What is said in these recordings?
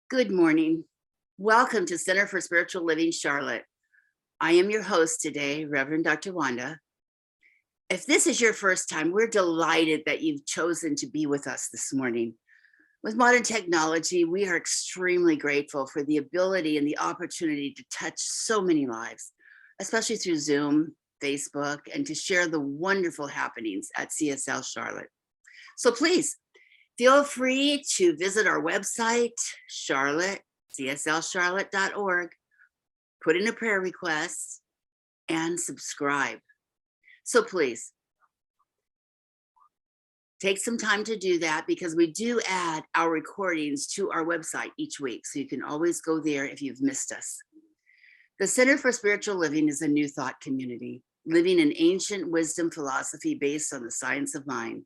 Good morning. Welcome to Center for Spiritual Living Charlotte. I am your host today, Reverend Dr. Wanda. If this is your first time, we're delighted that you've chosen to be with us this morning. With modern technology, we are extremely grateful for the ability and the opportunity to touch so many lives, especially through Zoom, Facebook, and to share the wonderful happenings at CSL Charlotte. So please, feel free to visit our website, cslcharlotte.org, put in a prayer request, and subscribe. So please, take some time to do that because we do add our recordings to our website each week, so you can always go there if you've missed us. The Center for Spiritual Living is a new thought community, living an ancient wisdom philosophy based on the science of mind.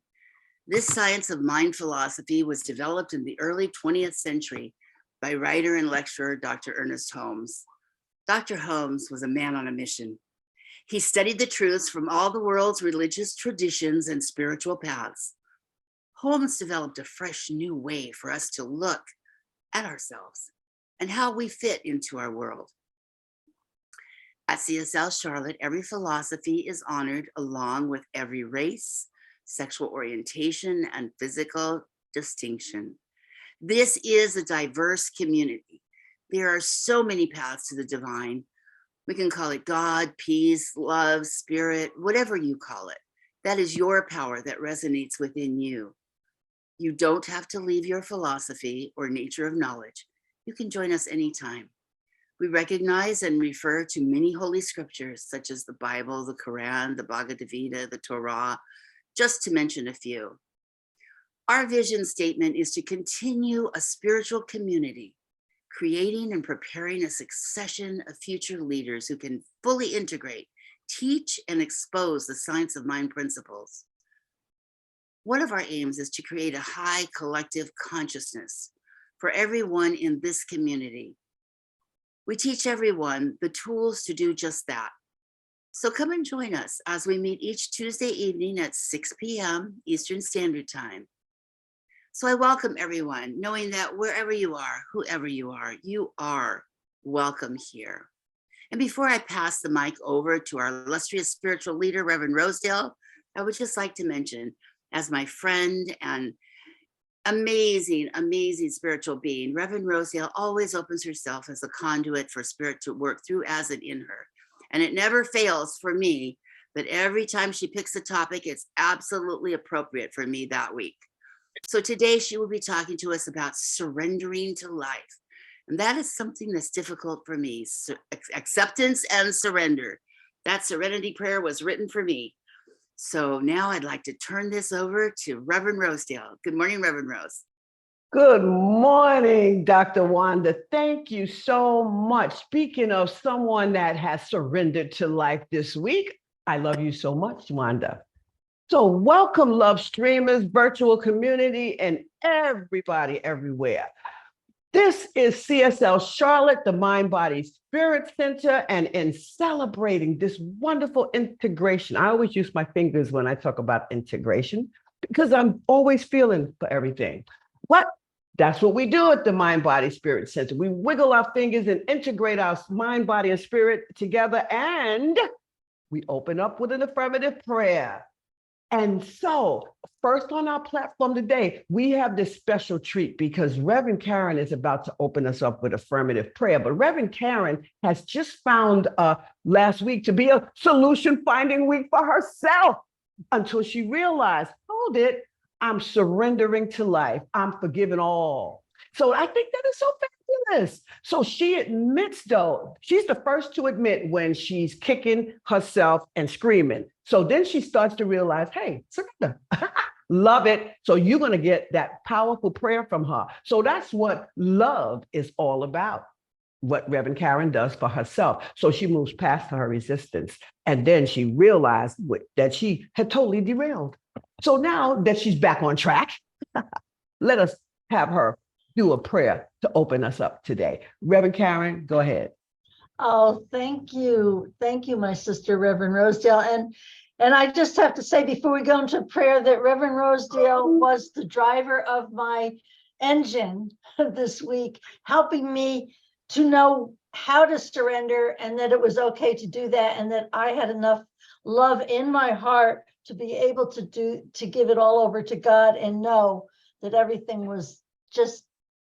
This science of mind philosophy was developed in the early 20th century by writer and lecturer Dr. Ernest Holmes. Dr. Holmes was a man on a mission. He studied the truths from all the world's religious traditions and spiritual paths. Holmes developed a fresh new way for us to look at ourselves and how we fit into our world. At CSL Charlotte, every philosophy is honored along with every race, sexual orientation, and physical distinction. This is a diverse community. There are so many paths to the divine. We can call it God, peace, love, spirit, whatever you call it. That is your power that resonates within you. You don't have to leave your philosophy or nature of knowledge. You can join us anytime. We recognize and refer to many holy scriptures, such as the Bible, the Quran, the Bhagavad Gita, the Torah, just to mention a few. Our vision statement is to continue a spiritual community, creating and preparing a succession of future leaders who can fully integrate, teach, and expose the science of mind principles. One of our aims is to create a high collective consciousness for everyone in this community. We teach everyone the tools to do just that. So come and join us as we meet each Tuesday evening at 6 p.m. Eastern Standard Time. So I welcome everyone, knowing that wherever you are, whoever you are welcome here. And before I pass the mic over to our illustrious spiritual leader, Reverend Rosedale, I would just like to mention, as my friend and amazing spiritual being, Reverend Rosedale always opens herself as a conduit for spirit to work through as and in her. And it never fails for me that every time she picks a topic, it's absolutely appropriate for me that week. So today she will be talking to us about surrendering to life. And that is something that's difficult for me, acceptance and surrender. That serenity prayer was written for me. So now I'd like to turn this over to Reverend Rosedale. Good morning, Reverend Rose. Good morning, Dr. Wanda. Thank you so much. Speaking of someone that has surrendered to life this week, I love you so much, Wanda. So welcome, love streamers, virtual community, and everybody everywhere. This is CSL Charlotte, the Mind Body Spirit Center, and in celebrating this wonderful integration, I always use my fingers when I talk about integration because I'm always feeling for everything. But that's what we do at the Mind Body Spirit Center. We wiggle our fingers and integrate our mind, body, and spirit together, and we open up with an affirmative prayer. And so, first on our platform today, we have this special treat because Reverend Karen is about to open us up with affirmative prayer. But Reverend Karen has just found last week to be a solution finding week for herself until she realized, hold it, I'm surrendering to life. I'm forgiving all. So I think that is so fabulous. So she admits, though, she's the first to admit when she's kicking herself and screaming. So then she starts to realize, hey, surrender. Love it. So you're going to get that powerful prayer from her. So that's what love is all about, what Reverend Karen does for herself. So she moves past her resistance. And then she realized that she had totally derailed. So now that she's back on track, let us have her do a prayer to open us up today. Reverend Karen, go ahead. Oh, thank you. Thank you, my sister, Reverend Rosedale. And I just have to say before we go into prayer that Reverend Rosedale was the driver of my engine this week, helping me to know how to surrender and that it was okay to do that, and that I had enough love in my heart to be able to give it all over to God and know that everything was just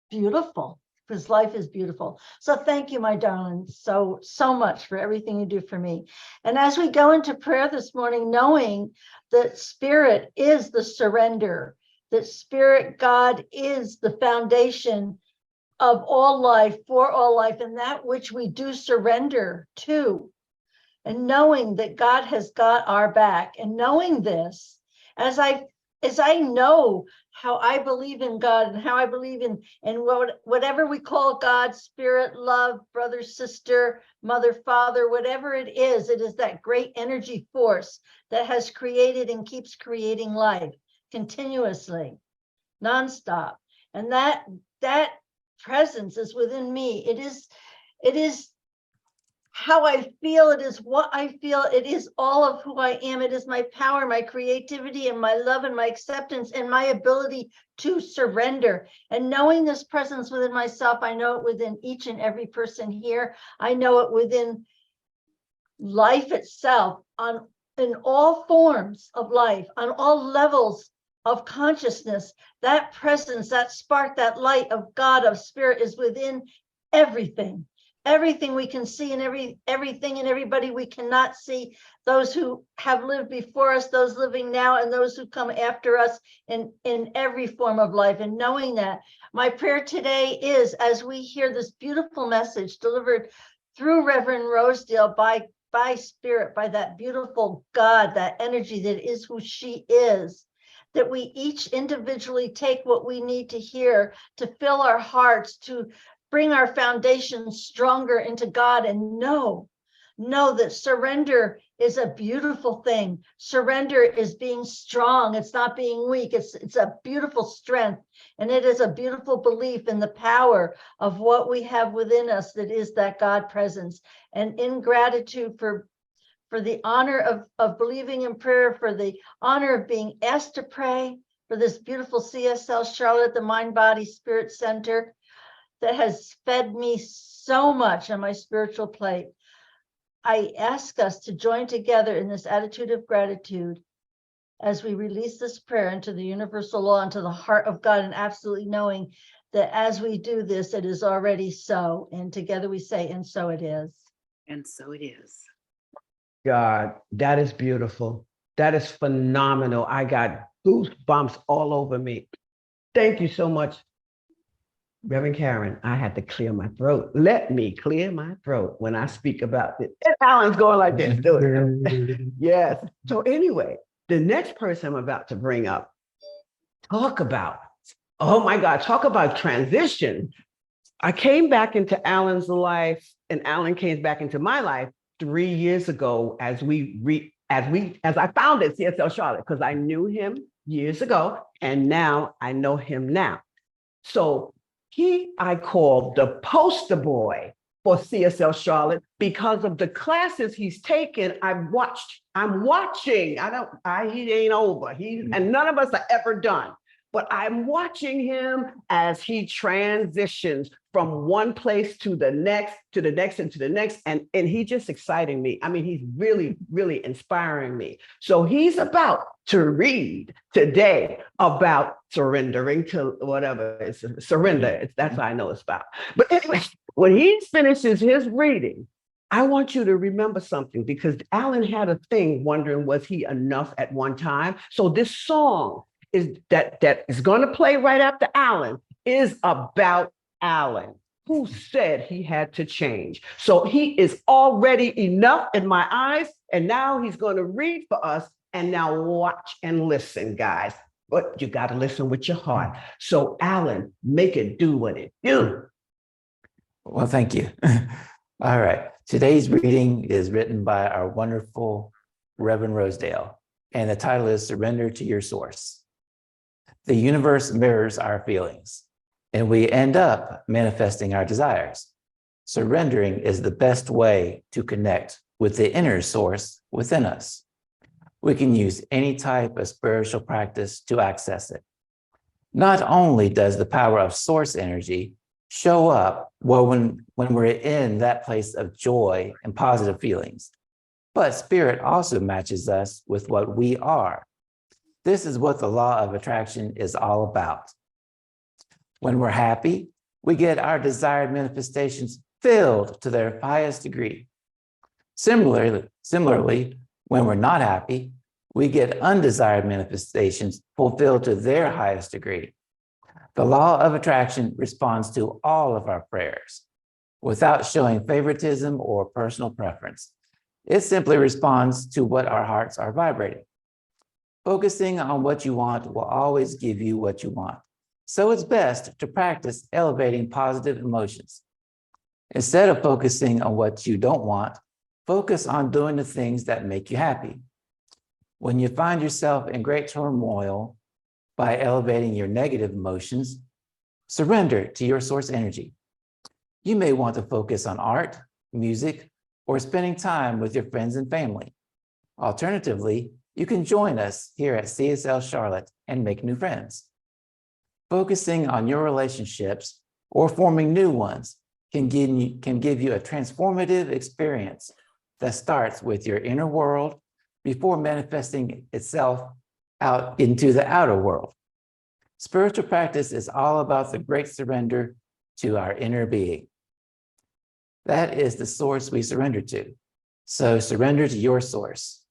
beautiful, because life is beautiful. So thank you, my darling, so much for everything you do for me. And as we go into prayer this morning, knowing that Spirit is the surrender, that Spirit God is the foundation of all life, for all life, and that which we do surrender to, and knowing that God has got our back, and knowing this, as I know how I believe in God and how I believe in whatever we call God, spirit, love, brother, sister, mother, father, whatever it is that great energy force that has created and keeps creating life continuously, nonstop. And that presence is within me. It is how I feel. It is what I feel. It is all of who I am. It is my power, my creativity, and my love, and my acceptance, and my ability to surrender. And knowing this presence within myself, I know it within each and every person here. I know it within life itself, in all forms of life, on all levels of consciousness. That presence, that spark, that light of God, of Spirit, is within everything. Everything we can see, and everything and everybody we cannot see, those who have lived before us, those living now, and those who come after us in every form of life. And knowing that, my prayer today is, as we hear this beautiful message delivered through Reverend Rosedale by Spirit, by that beautiful God, that energy that is who she is, that we each individually take what we need to hear to fill our hearts, to bring our foundation stronger into God, and know that surrender is a beautiful thing. Surrender is being strong. It's not being weak. It's a beautiful strength. And it is a beautiful belief in the power of what we have within us, that is that God presence. And in gratitude for the honor of believing in prayer, for the honor of being asked to pray, for this beautiful CSL Charlotte, the Mind Body Spirit Center, that has fed me so much on my spiritual plate. I ask us to join together in this attitude of gratitude as we release this prayer into the universal law, into the heart of God, and absolutely knowing that as we do this, it is already so. And together we say, and so it is. And so it is. God, that is beautiful. That is phenomenal. I got goosebumps all over me. Thank you so much, Reverend Karen. I had to clear my throat. Let me clear my throat when I speak about this. And Alan's going like this. Do it. Yes. So anyway, the next person I'm about to bring up, talk about transition. I came back into Alan's life, and Alan came back into my life 3 years ago as I founded CSL Charlotte, because I knew him years ago, and now I know him now. So I call the poster boy for CSL Charlotte because of the classes he's taken. I'm watching. He ain't over. And none of us are ever done. But I'm watching him as he transitions from one place to the next, and to the next. And he's just exciting me. I mean, he's really, really inspiring me. So he's about to read today about surrendering to whatever. It's surrender. That's what I know it's about. But anyway, when he finishes his reading, I want you to remember something, because Alan had a thing wondering, was he enough at one time? So this song that is going to play right after Alan is about Alan, who said he had to change. So he is already enough in my eyes, and now he's going to read for us. And now watch and listen, guys. But you got to listen with your heart. So Alan, make it do what it do. Well, thank you. All right. Today's reading is written by our wonderful Reverend Rosedale, and the title is Surrender to Your Source. The universe mirrors our feelings, and we end up manifesting our desires. Surrendering is the best way to connect with the inner source within us. We can use any type of spiritual practice to access it. Not only does the power of source energy show up when we're in that place of joy and positive feelings, but spirit also matches us with what we are. This is what the law of attraction is all about. When we're happy, we get our desired manifestations filled to their highest degree. Similarly, when we're not happy, we get undesired manifestations fulfilled to their highest degree. The law of attraction responds to all of our prayers without showing favoritism or personal preference. It simply responds to what our hearts are vibrating. Focusing on what you want will always give you what you want. So it's best to practice elevating positive emotions. Instead of focusing on what you don't want, focus on doing the things that make you happy. When you find yourself in great turmoil by elevating your negative emotions, surrender to your source energy. You may want to focus on art, music, or spending time with your friends and family. Alternatively, you can join us here at CSL Charlotte and make new friends. Focusing on your relationships or forming new ones can give you a transformative experience that starts with your inner world before manifesting itself out into the outer world. Spiritual practice is all about the great surrender to our inner being. That is the source we surrender to. So surrender to your source.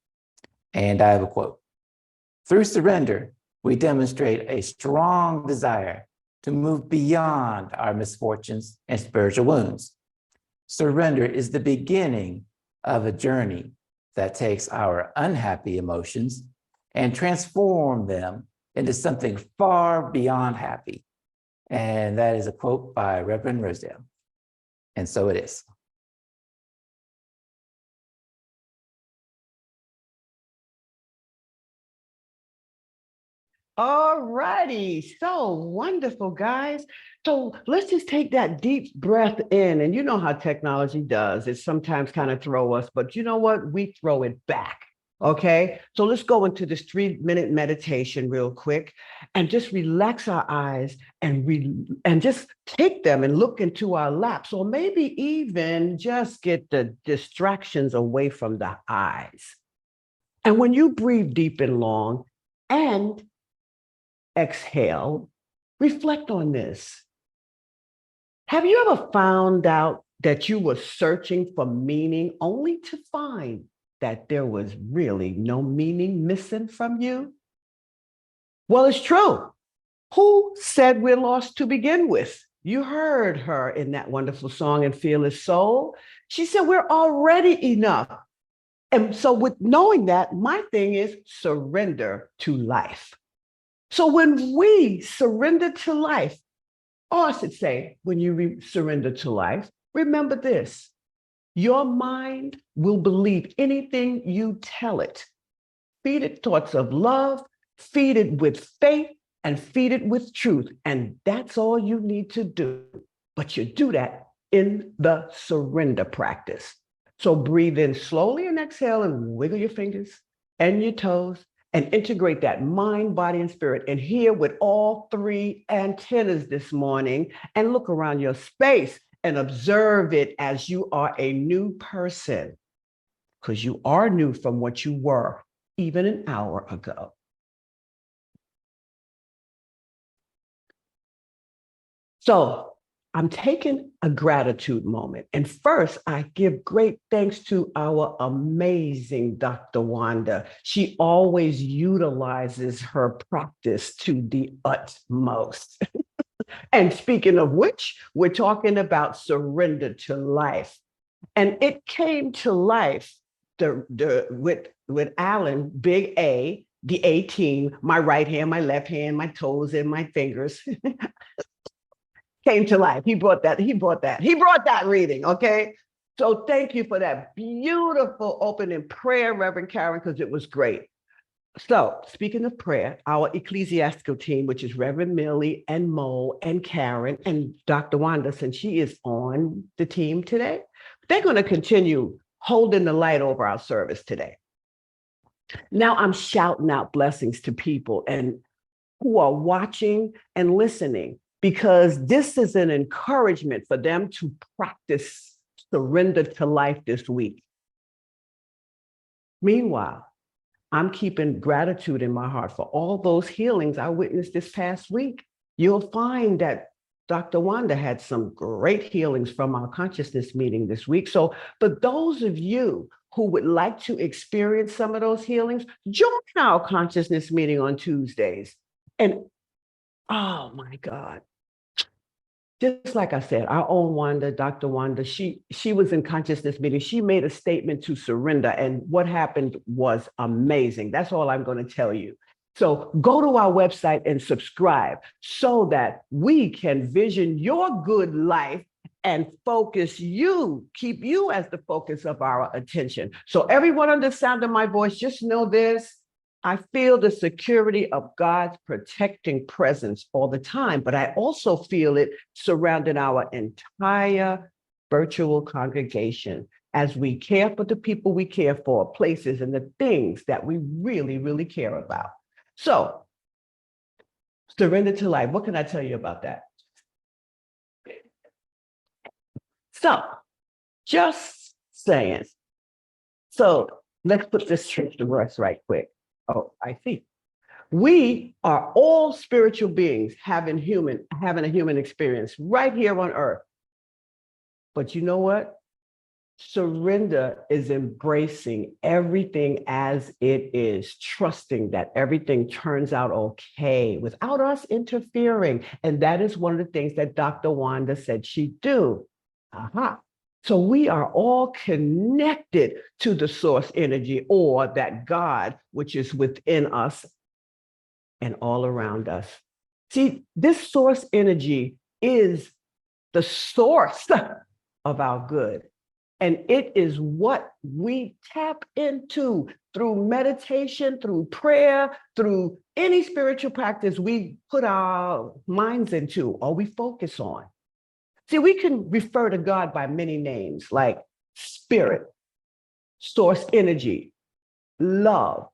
And I have a quote. Through surrender, we demonstrate a strong desire to move beyond our misfortunes and spiritual wounds. Surrender is the beginning of a journey that takes our unhappy emotions and transform them into something far beyond happy. And that is a quote by Reverend Rosedale. And so it is. All righty. So wonderful, guys. So let's just take that deep breath in. And you know how technology does. It sometimes kind of throw us, but you know what? We throw it back. Okay. So let's go into this 3-minute meditation real quick and just relax our eyes and just take them and look into our laps, or maybe even just get the distractions away from the eyes. And when you breathe deep and long and exhale, reflect on this. Have you ever found out that you were searching for meaning only to find that there was really no meaning missing from you? Well, it's true. Who said we're lost to begin with? You heard her in that wonderful song in Fearless Soul. She said we're already enough. And so with knowing that, my thing is surrender to life. So when we surrender to life, or I should say, when you surrender to life, remember this: your mind will believe anything you tell it. Feed it thoughts of love, feed it with faith, and feed it with truth. And that's all you need to do. But you do that in the surrender practice. So breathe in slowly and exhale and wiggle your fingers and your toes and integrate that mind, body, and spirit. And here with all 3 antennas this morning, and look around your space and observe it as you are a new person, because you are new from what you were even an hour ago. So I'm taking a gratitude moment. And first, I give great thanks to our amazing Dr. Wanda. She always utilizes her practice to the utmost. And speaking of which, we're talking about surrender to life. And it came to life with Alan, Big A, the A team, my right hand, my left hand, my toes, and my fingers. Came to life. He brought that reading, okay? So thank you for that beautiful opening prayer, Reverend Karen, because it was great. So speaking of prayer, our ecclesiastical team, which is Reverend Millie and Mo and Karen and Dr. Wanda, since she is on the team today, they're going to continue holding the light over our service today. Now I'm shouting out blessings to people, and who are watching and listening, because this is an encouragement for them to practice surrender to life this week. Meanwhile, I'm keeping gratitude in my heart for all those healings I witnessed this past week. You'll find that Dr. Wanda had some great healings from our consciousness meeting this week. So for those of you who would like to experience some of those healings, join our consciousness meeting on Tuesdays. And oh my God, just like I said, our own Wanda, Dr. Wanda, she was in consciousness meeting. She made a statement to surrender, and what happened was amazing. That's all I'm going to tell you. So go to our website and subscribe so that we can vision your good life and focus you, keep you as the focus of our attention. So everyone under the sound of my voice, just know this. I feel the security of God's protecting presence all the time, but I also feel it surrounding our entire virtual congregation as we care for the people we care for, places, and the things that we really, really care about. So, surrender to life. What can I tell you about that? So, just saying. So, let's put this straight to rest right quick. Oh, I see. We are all spiritual beings having a human experience right here on earth. But you know what? Surrender is embracing everything as it is, trusting that everything turns out okay without us interfering. And that is one of the things that Dr. Wanda said she'd do. Aha. So we are all connected to the source energy, or that God, which is within us and all around us. See, this source energy is the source of our good. And it is what we tap into through meditation, through prayer, through any spiritual practice we put our minds into or we focus on. See, we can refer to God by many names like spirit, source energy, love,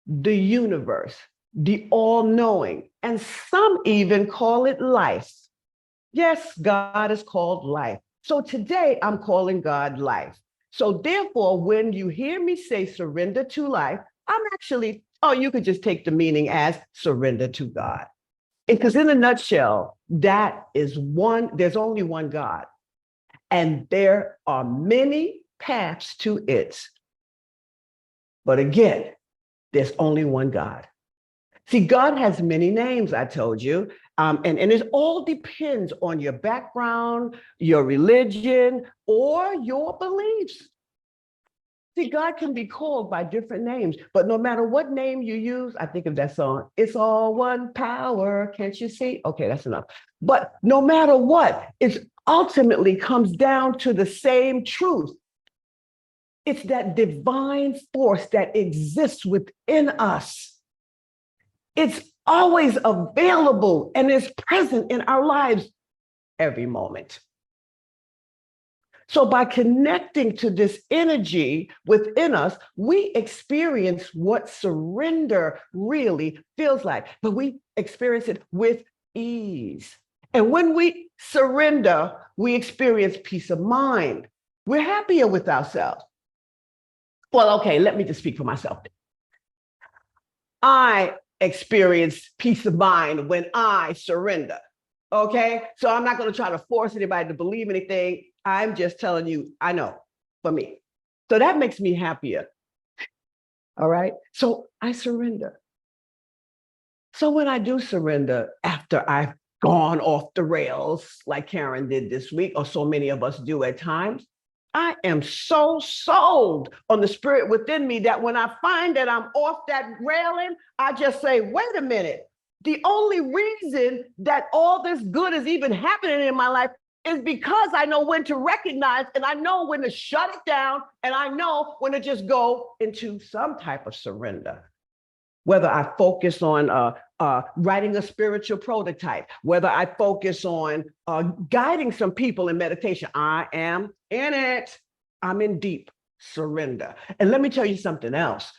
the universe, the all-knowing, and some even call it life. Yes, God is called life. So today I'm calling God life. So therefore, when you hear me say surrender to life, I'm actually, you could just take the meaning as surrender to God. Because in a nutshell, that is there's only one God. And there are many paths to it. But again, there's only one God. See, God has many names, I told you, and it all depends on your background, your religion, or your beliefs. See, God can be called by different names, but no matter what name you use, I think of that song, it's all one power, can't you see? Okay, that's enough. But no matter what, it ultimately comes down to the same truth. It's that divine force that exists within us. It's always available and is present in our lives every moment. So by connecting to this energy within us, we experience what surrender really feels like, but we experience it with ease. And when we surrender, we experience peace of mind. We're happier with ourselves. Well, okay, let me just speak for myself. I experience peace of mind when I surrender. Okay, so I'm not going to try to force anybody to believe anything. I'm just telling you, I know for me. So that makes me happier. All right, so I surrender. So when I do surrender after I've gone off the rails, like Karen did this week, or so many of us do at times, I am so sold on the spirit within me that when I find that I'm off that railing, I just say, wait a minute. The only reason that all this good is even happening in my life is because I know when to recognize, and I know when to shut it down, and I know when to just go into some type of surrender. Whether I focus on writing a spiritual prototype, whether I focus on guiding some people in meditation, I am in it. I'm in deep surrender. And let me tell you something else.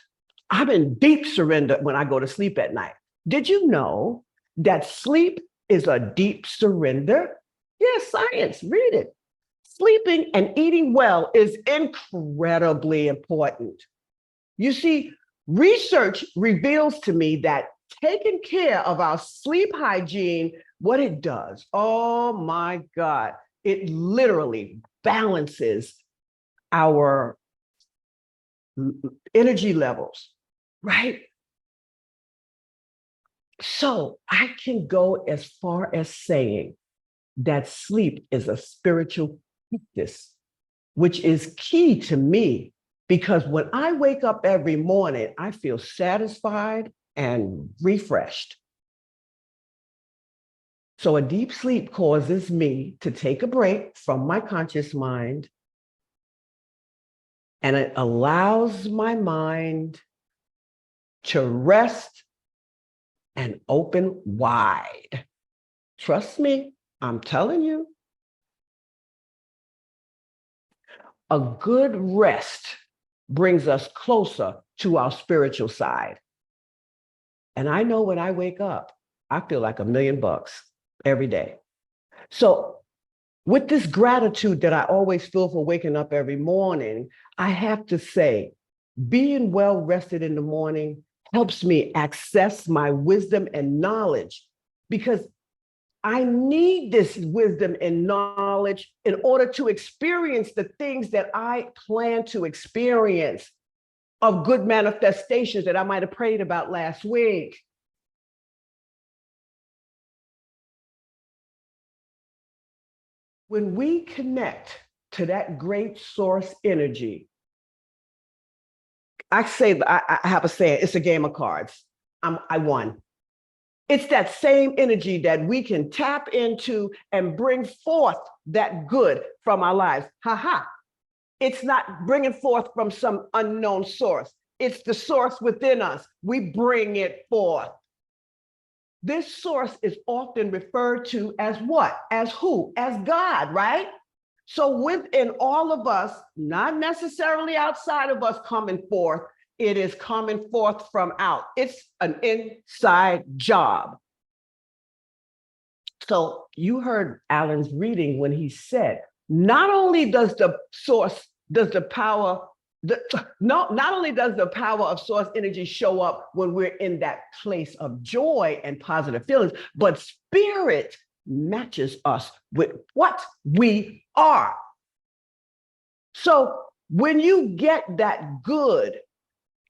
I'm in deep surrender when I go to sleep at night. Did you know that sleep is a deep surrender. Yes, science, read it. Sleeping and eating well is incredibly important. You see, research reveals to me that taking care of our sleep hygiene, what it does, oh my God, it literally balances our energy levels, right? So I can go as far as saying that sleep is a spiritual practice, which is key to me because when I wake up every morning, I feel satisfied and refreshed. So a deep sleep causes me to take a break from my conscious mind, and it allows my mind to rest and open wide. Trust me, I'm telling you, a good rest brings us closer to our spiritual side. And I know when I wake up, I feel like $1,000,000 every day. So with this gratitude that I always feel for waking up every morning, I have to say, being well rested in the morning helps me access my wisdom and knowledge because I need this wisdom and knowledge in order to experience the things that I plan to experience of good manifestations that I might have prayed about last week. When we connect to that great source energy, I have a saying, it's a game of cards. I won. It's that same energy that we can tap into and bring forth that good from our lives. Ha ha. It's not bringing forth from some unknown source. It's the source within us. We bring it forth. This source is often referred to as what? As who? As God, right? So within all of us, not necessarily outside of us coming forth, it is coming forth from out. It's an inside job. So you heard Alan's reading when he said, not only does the source, does the power, not only does the power of source energy show up when we're in that place of joy and positive feelings, but spirit matches us with what we are. So when you get that good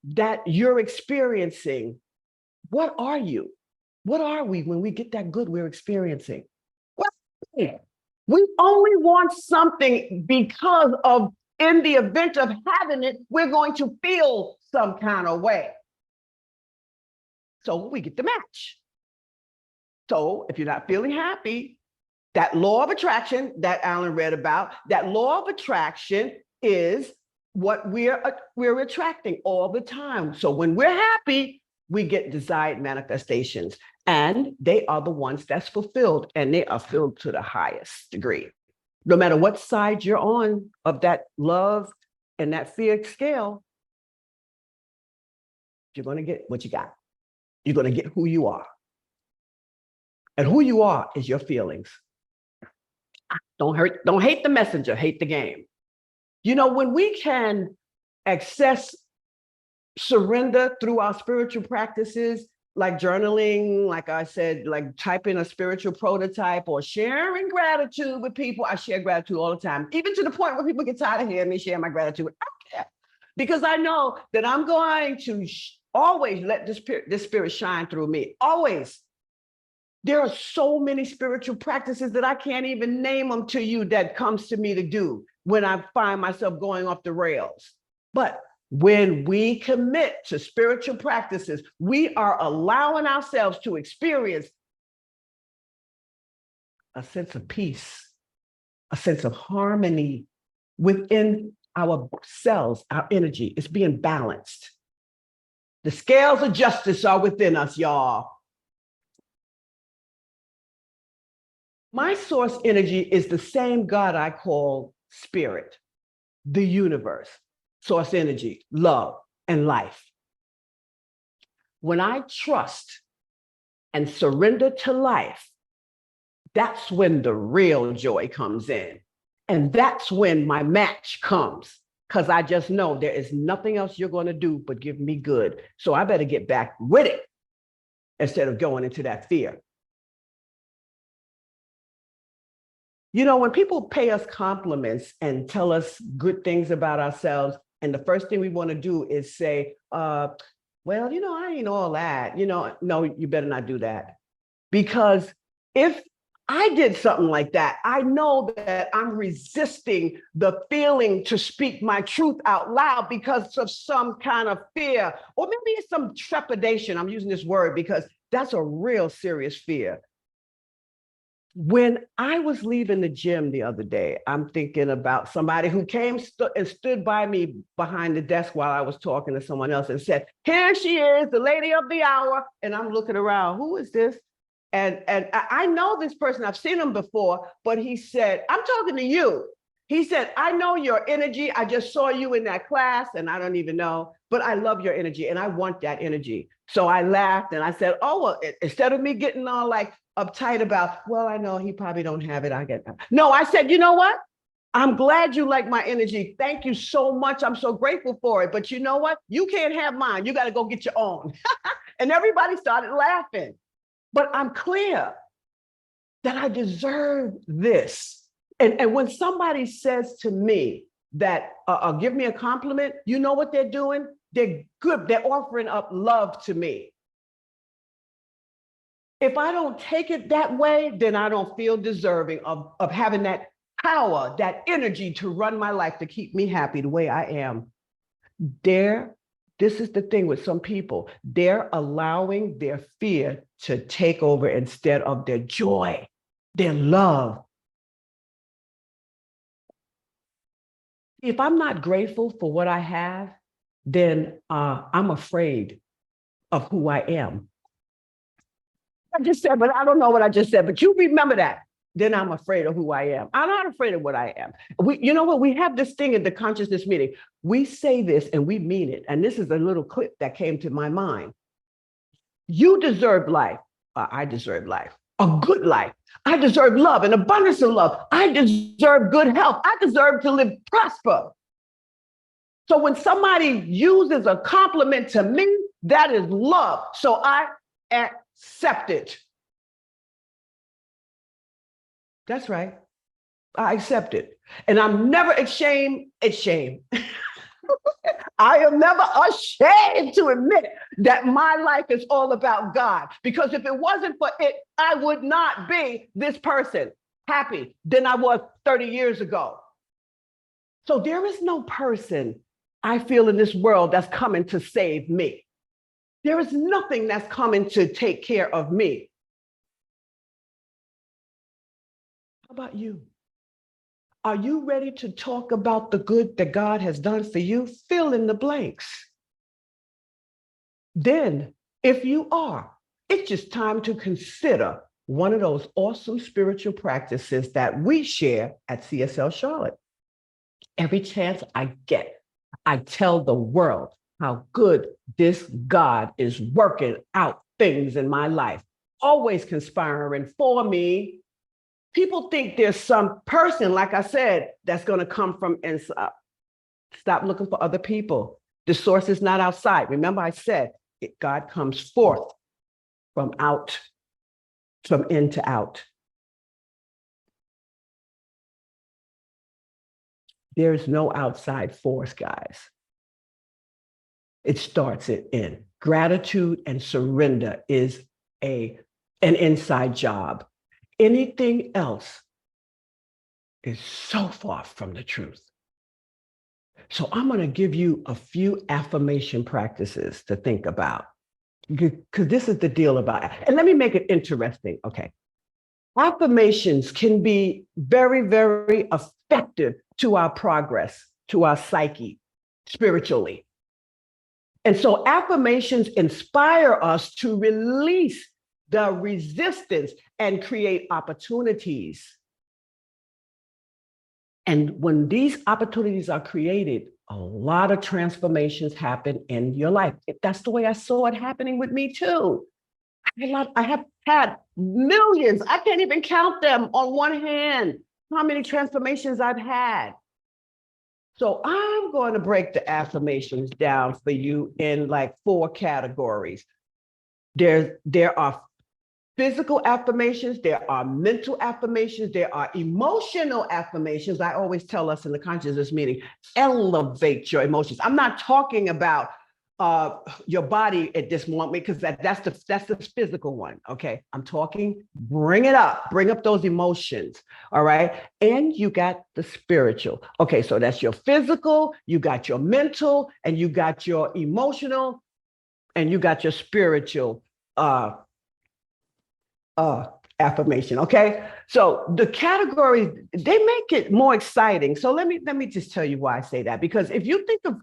that you're experiencing, what are you? What are we when we get that good we're experiencing? We only want something because of, in the event of having it, we're going to feel some kind of way. So we get the match. So if you're not feeling happy, that law of attraction that Alan read about, that law of attraction is what we're attracting all the time. So when we're happy, we get desired manifestations, and they are the ones that's fulfilled, and they are filled to the highest degree. No matter what side you're on of that love and that fear scale, you're going to get what you got. You're going to get who you are. And who you are is your feelings. Don't hate the messenger, hate the game. You know, when we can access surrender through our spiritual practices, like journaling, like I said, like typing a spiritual prototype or sharing gratitude with people. I share gratitude all the time, even to the point where people get tired of hearing me share my gratitude. I don't care, because I know that I'm going to always let this spirit shine through me, always. There are so many spiritual practices that I can't even name them to you that comes to me to do when I find myself going off the rails. But when we commit to spiritual practices, we are allowing ourselves to experience a sense of peace, a sense of harmony within our cells, our energy. It's being balanced. The scales of justice are within us, y'all. My source energy is the same God I call spirit, the universe, source energy, love, and life. When I trust and surrender to life, that's when the real joy comes in. And that's when my match comes, because I just know there is nothing else you're going to do but give me good. So I better get back with it instead of going into that fear. You know, when people pay us compliments and tell us good things about ourselves, and the first thing we want to do is say, well, you know, I ain't all that. You know, no, you better not do that. Because if I did something like that, I know that I'm resisting the feeling to speak my truth out loud because of some kind of fear, or maybe it's some trepidation. I'm using this word because that's a real serious fear. When I was leaving the gym the other day, I'm thinking about somebody who came and stood by me behind the desk while I was talking to someone else and said, here she is, the lady of the hour. And I'm looking around, who is this? And I know this person, I've seen him before, but he said, I'm talking to you. He said, I know your energy. I just saw you in that class and I don't even know, but I love your energy and I want that energy. So I laughed and I said, oh, well, instead of me getting all like uptight about, well, I know he probably don't have it. I get that. No, I said, you know what? I'm glad you like my energy. Thank you so much. I'm so grateful for it. But you know what? You can't have mine. You got to go get your own. And everybody started laughing. But I'm clear that I deserve this. And when somebody says to me that, give me a compliment, you know what they're doing? They're good. They're offering up love to me. If I don't take it that way, then I don't feel deserving of having that power, that energy to run my life, to keep me happy the way I am. This is the thing with some people. They're allowing their fear to take over instead of their joy, their love. If I'm not grateful for what I have, then I'm afraid of who I am. I just said, but I don't know what I just said, but you remember that. Then I'm afraid of who I am. I'm not afraid of what I am. You know what? We have this thing in the consciousness meeting. We say this and we mean it. And this is a little clip that came to my mind. You deserve life. I deserve life, a good life. I deserve love, an abundance of love. I deserve good health. I deserve to live prosper. So when somebody uses a compliment to me, that is love. So I accept it. That's right. I accept it. And I'm never ashamed. I am never ashamed to admit that my life is all about God. Because if it wasn't for it, I would not be this person happy than I was 30 years ago. So there is no person I feel in this world that's coming to save me. There is nothing that's coming to take care of me. How about you? Are you ready to talk about the good that God has done for you? Fill in the blanks. Then, if you are, it's just time to consider one of those awesome spiritual practices that we share at CSL Charlotte. Every chance I get, I tell the world how good this God is working out things in my life, always conspiring for me. People think there's some person, like I said, that's going to come from inside. Stop looking for other people. The source is not outside. Remember, I said God comes forth from out, from in to out. There's no outside force, guys. It starts in. Gratitude and surrender is an inside job. Anything else is so far from the truth. So I'm going to give you a few affirmation practices to think about, because this is the deal about it. And let me make it interesting. Okay. Affirmations can be very, very effective to our progress, to our psyche, spiritually. And so affirmations inspire us to release the resistance and create opportunities. And when these opportunities are created, a lot of transformations happen in your life. That's the way I saw it happening with me too. I I have had millions. I can't even count them on one hand, how many transformations I've had. So I'm going to break the affirmations down for you in like 4 categories. There are physical affirmations, there are mental affirmations, there are emotional affirmations. I always tell us in the consciousness meeting, elevate your emotions. I'm not talking about your body at this moment because that's the physical one. Okay, I'm talking, bring up those emotions. All right, and you got the spiritual. Okay, so that's your physical, you got your mental, and you got your emotional, and you got your spiritual affirmation. Okay, so the categories, they make it more exciting. So let me just tell you why I say that, because if you think of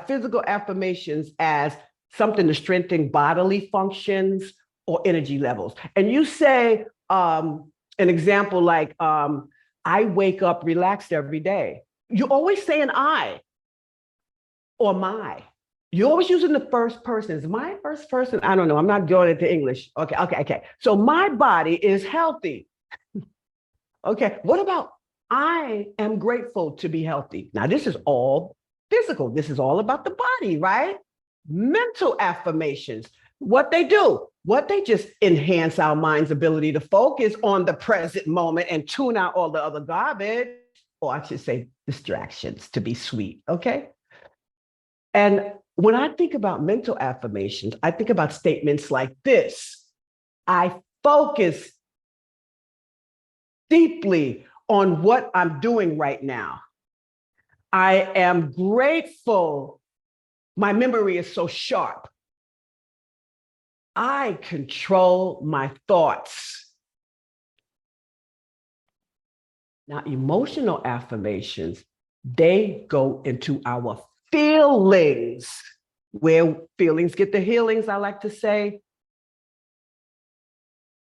physical affirmations as something to strengthen bodily functions or energy levels, and you say an example like I wake up relaxed every day, you always say an I or my. You're always using the first person. Is my first person? I don't know. I'm not going into English. Okay. So my body is healthy. Okay. What about I am grateful to be healthy? Now, this is all physical. This is all about the body, right? Mental affirmations. What they do, they just enhance our mind's ability to focus on the present moment and tune out all the other garbage, or I should say distractions, to be sweet. Okay. And when I think about mental affirmations, I think about statements like this. I focus deeply on what I'm doing right now. I am grateful. My memory is so sharp. I control my thoughts. Now, emotional affirmations, they go into our feelings, where feelings get the healings, I like to say.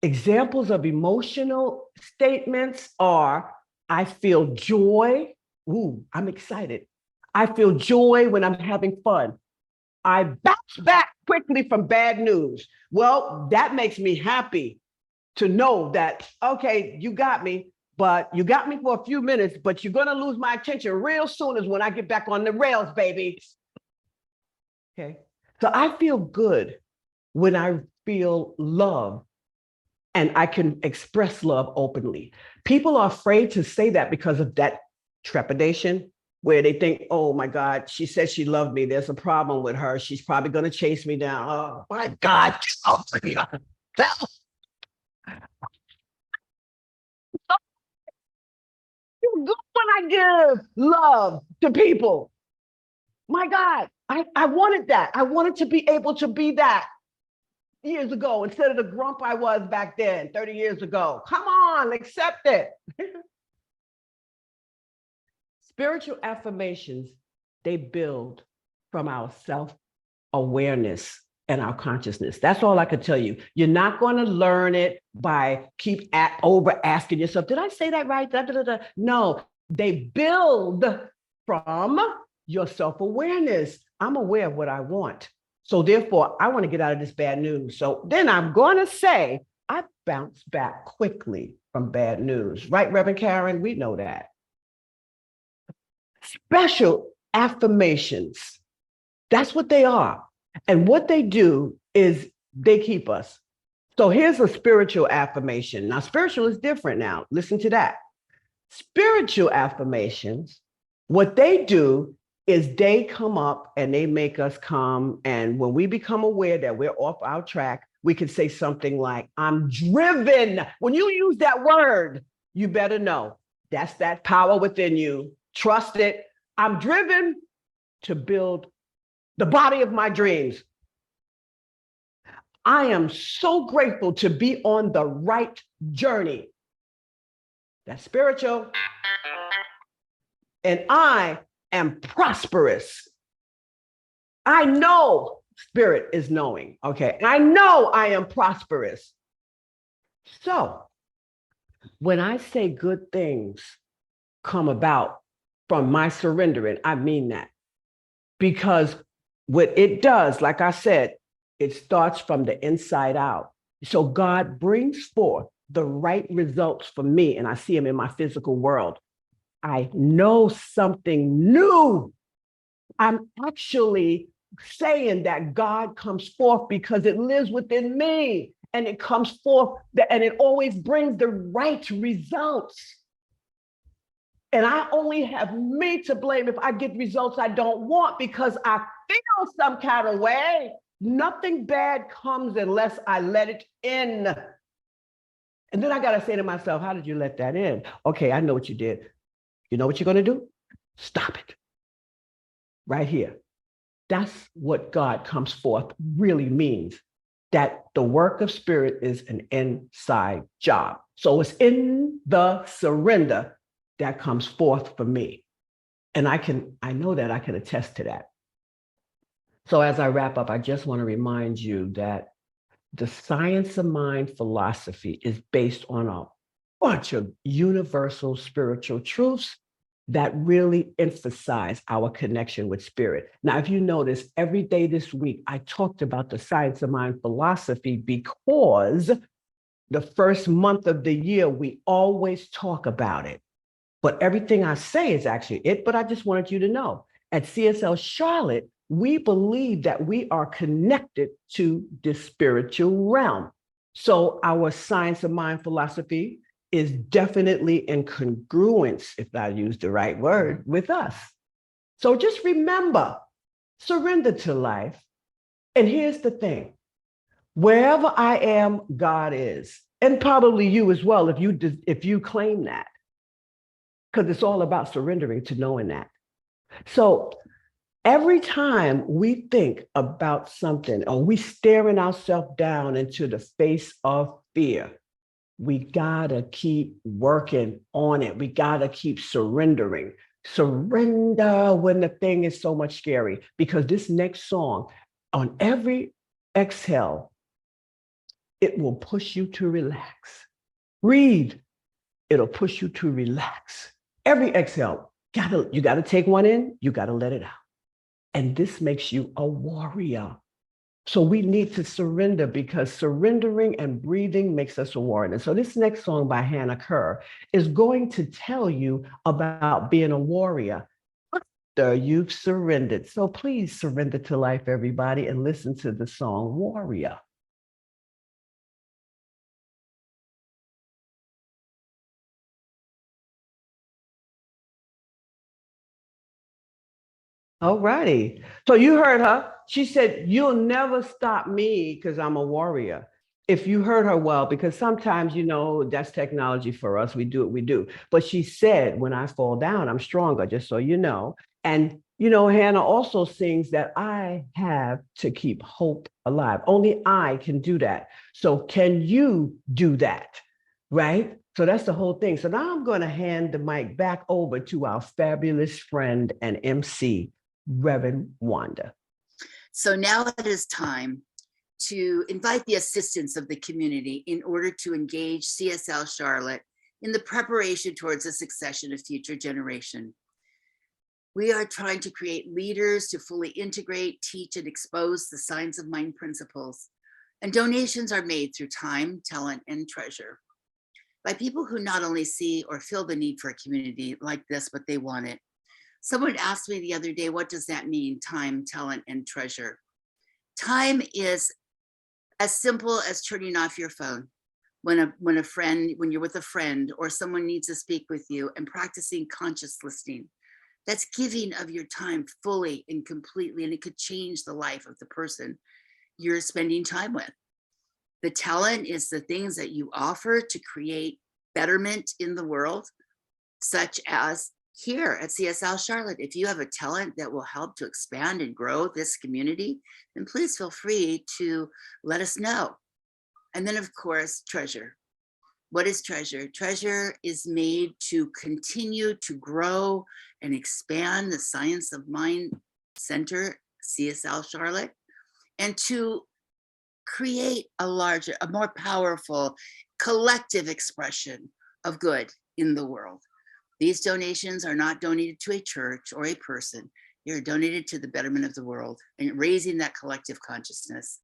Examples of emotional statements are, I feel joy. Ooh, I'm excited. I feel joy when I'm having fun. I bounce back quickly from bad news. Well, that makes me happy to know that, okay, you got me, but you got me for a few minutes, but you're going to lose my attention real soon as when I get back on the rails, baby. Okay. So I feel good when I feel love and I can express love openly. People are afraid to say that because of that trepidation, where they think, oh my God, she said she loved me. There's a problem with her. She's probably going to chase me down. Oh my God. Oh my God. Feel good when I give love to people. My God, I wanted that. I wanted to be able to be that years ago instead of the grump I was back then, 30 years ago. Come on, accept it. Spiritual affirmations, they build from our self-awareness and our consciousness. That's all I can tell you. You're not going to learn it by over asking yourself, did I say that right? Da, da, da, da. No, they build from your self-awareness. I'm aware of what I want. So therefore, I want to get out of this bad news. So then I'm going to say, I bounce back quickly from bad news. Right, Reverend Karen? We know that. Special affirmations. That's what they are. And what they do is they keep us. So here's a spiritual affirmation. Now, spiritual is different now. Listen to that. Spiritual affirmations, what they do is they come up and they make us come. And when we become aware that we're off our track, we can say something like, I'm driven. When you use that word, you better know that's that power within you. Trust it. I'm driven to build the body of my dreams. I am so grateful to be on the right journey. That's spiritual. And I am prosperous. I know spirit is knowing. Okay. I know I am prosperous. So when I say good things come about from my surrendering, I mean that. Because what it does, like I said, it starts from the inside out. So God brings forth the right results for me, and I see them in my physical world. I know something new. I'm actually saying that God comes forth because it lives within me, and it comes forth and it always brings the right results. And I only have me to blame if I get results I don't want because I feel some kind of way. Nothing bad comes unless I let it in. And then I got to say to myself, how did you let that in? Okay, I know what you did. You know what you're going to do? Stop it. Right here. That's what God comes forth really means. That the work of spirit is an inside job. So it's in the surrender that comes forth for me. And I know that I can attest to that. So as I wrap up, I just want to remind you that the science of mind philosophy is based on a bunch of universal spiritual truths that really emphasize our connection with spirit. Now, if you notice, every day this week, I talked about the science of mind philosophy because the first month of the year, we always talk about it. But everything I say is actually it, but I just wanted you to know. At CSL Charlotte, we believe that we are connected to the spiritual realm. So our science of mind philosophy is definitely in congruence, if I use the right word, with us. So just remember, surrender to life. And here's the thing, wherever I am, God is. And probably you as well, if you claim that. Because it's all about surrendering to knowing that. So every time we think about something or we staring ourselves down into the face of fear, we gotta keep working on it. We gotta keep surrendering. Surrender when the thing is so much scary, because this next song, on every exhale, it will push you to relax. Breathe, it'll push you to relax. Every exhale, you gotta take one in, you gotta let it out. And this makes you a warrior. So we need to surrender, because surrendering and breathing makes us a warrior. And so this next song by Hannah Kerr is going to tell you about being a warrior after you've surrendered. So please surrender to life, everybody, and listen to the song Warrior. All righty. So you heard her. She said, you'll never stop me because I'm a warrior. If you heard her well, because sometimes, that's technology for us. We do what we do. But she said, when I fall down, I'm stronger, just so you know. And, Hannah also sings that I have to keep hope alive. Only I can do that. So can you do that? Right? So that's the whole thing. So now I'm going to hand the mic back over to our fabulous friend and MC, Reverend Wanda. So now it is time to invite the assistance of the community in order to engage CSL Charlotte in the preparation towards the succession of future generation. We are trying to create leaders to fully integrate, teach, and expose the science of mind principles. And donations are made through time, talent, and treasure by people who not only see or feel the need for a community like this, but they want it. Someone asked me the other day, what does that mean? Time, talent, and treasure. Time is as simple as turning off your phone when you're with a friend or someone needs to speak with you, and practicing conscious listening. That's giving of your time fully and completely, and it could change the life of the person you're spending time with. The talent is the things that you offer to create betterment in the world, such as here at CSL Charlotte. If you have a talent that will help to expand and grow this community, then please feel free to let us know. And then, of course, treasure. What is treasure? Treasure is made to continue to grow and expand the Science of Mind Center, CSL Charlotte, and to create a more powerful collective expression of good in the world. These donations are not donated to a church or a person. You're donated to the betterment of the world and raising that collective consciousness.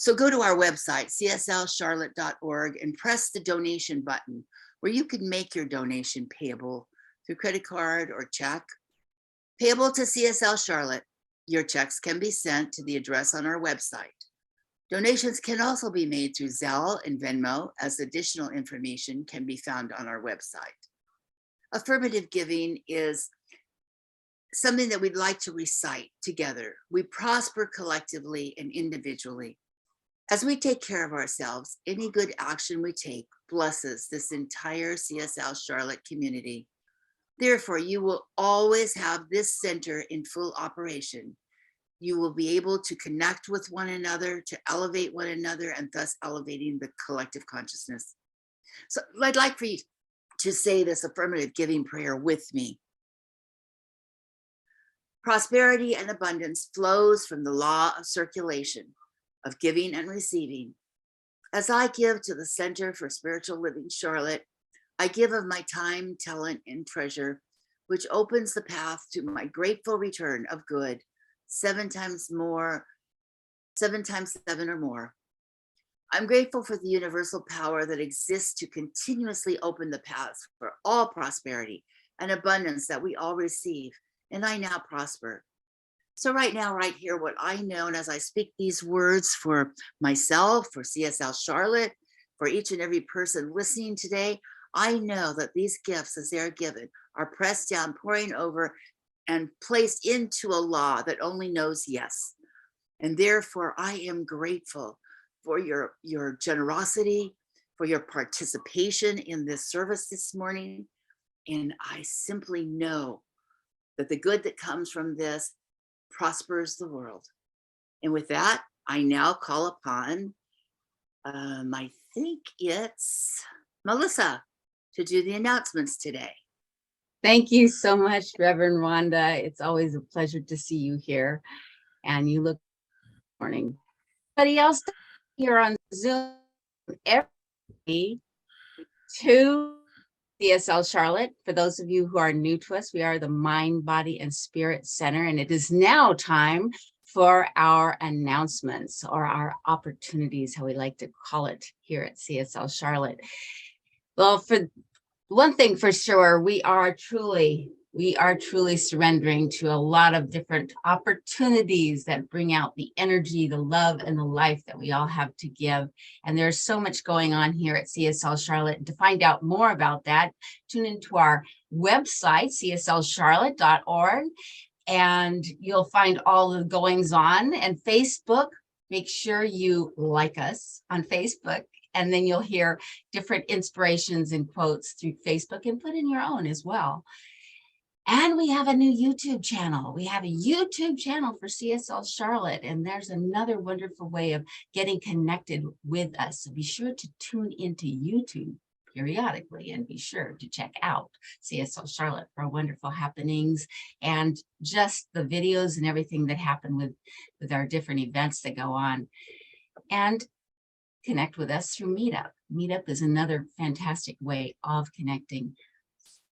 So go to our website, cslcharlotte.org, and press the donation button where you can make your donation payable through credit card or check. Payable to CSL Charlotte, your checks can be sent to the address on our website. Donations can also be made through Zelle and Venmo, as additional information can be found on our website. Affirmative giving is something that we'd like to recite together. We prosper collectively and individually. As we take care of ourselves, any good action we take blesses this entire CSL Charlotte community. Therefore, you will always have this center in full operation. You will be able to connect with one another, to elevate one another, and thus elevating the collective consciousness. So I'd like for you to say this affirmative giving prayer with me. Prosperity and abundance flows from the law of circulation, of giving and receiving. As I give to the Center for Spiritual Living Charlotte, I give of my time, talent, and treasure, which opens the path to my grateful return of good, 7 times 7 or more. I'm grateful for the universal power that exists to continuously open the paths for all prosperity and abundance that we all receive, and I now prosper. So right now, right here, what I know, and as I speak these words for myself, for CSL Charlotte, for each and every person listening today, I know that these gifts, as they are given, are pressed down, pouring over, and placed into a law that only knows yes. And therefore, I am grateful for your generosity, for your participation in this service this morning. And I simply know that the good that comes from this prospers the world. And with that, I now call upon, I think it's Melissa, to do the announcements today. Thank you so much, Reverend Wanda. It's always a pleasure to see you here. And you look morning. Anybody else here on Zoom every to CSL Charlotte? For those of you who are new to us, we are the Mind, Body, and Spirit Center, and it is now time for our announcements, or our opportunities, how we like to call it here at CSL Charlotte. Well, for one thing for sure, we are truly surrendering to a lot of different opportunities that bring out the energy, the love, and the life that we all have to give. And there's so much going on here at CSL Charlotte. And to find out more about that, tune into our website, cslcharlotte.org, and you'll find all the goings on. And Facebook, make sure you like us on Facebook. And then you'll hear different inspirations and quotes through Facebook, and put in your own as well. And we have a new YouTube channel. We have a YouTube channel for CSL Charlotte, and there's another wonderful way of getting connected with us. So be sure to tune into YouTube periodically, and be sure to check out CSL Charlotte for wonderful happenings and just the videos and everything that happen with our different events that go on. And connect with us through Meetup. Meetup is another fantastic way of connecting